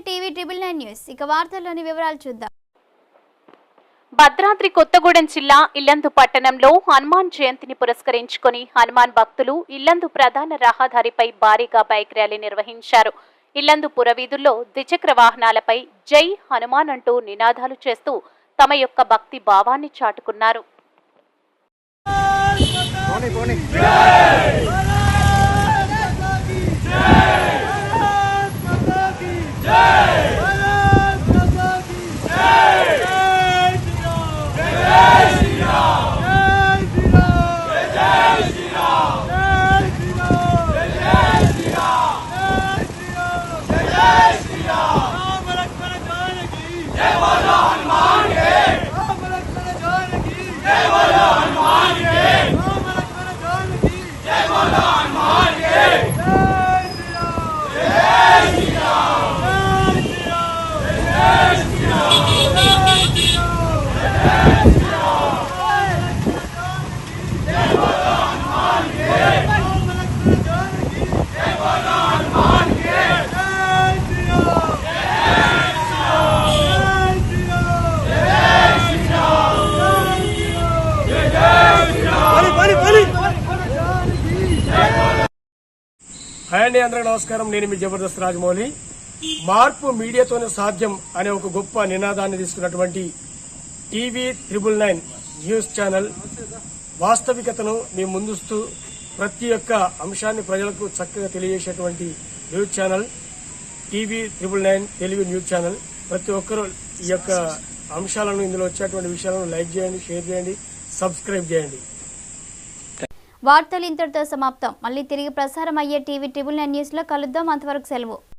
TV 999 news. ఇక వార్తల్లోని వివరాలు చూద్దాం. భద్రాద్రి కొత్తగూడెం జిల్లా ఇల్లందు పట్టణంలో హనుమాన్ జయంతిని పురస్కరించుకొని హనుమాన్ భక్తులు ఇల్లందు ప్రధాన రహదారిపై భారీగా బైక్ ర్యాలీ నిర్వహించారు. ఇల్లందు పురవీధుల్లో ద్విచక్ర వాహనాలపై జై హనుమాన్ అంటూ నినాదాలు చేస్తూ తమ యొక్క భక్తి భావాన్ని చాటుకున్నారు. హాయ్ అండి, అందరికీ నమస్కారం. నేను మీ జబర్దస్త్ రాజమౌళి. మార్పు మీడియాతోనే సాధ్యం అనే ఒక గొప్ప నినాదాన్ని తీసుకున్నటువంటి టీవీ 999 న్యూస్ ఛానల్ వాస్తవికతను మీ ముందుస్తూ ప్రతి ఒక్క అంశాన్ని ప్రజలకు చక్కగా తెలియజేసేటువంటి news channel TV 999 Telugu news channel. ప్రతి ఒక్కరూ ఈ యొక్క అంశాలను, ఇందులో వచ్చేటువంటి విషయాలను లైక్ చేయండి, షేర్ చేయండి, సబ్స్క్రైబ్ చేయండి. వార్తలు ఇంతటితో సమాప్తం. మళ్ళీ తిరిగి ప్రసారం అయ్యే టీవీ 999 న్యూస్ లో కలుద్దాం. అంతవరకు సెలవు.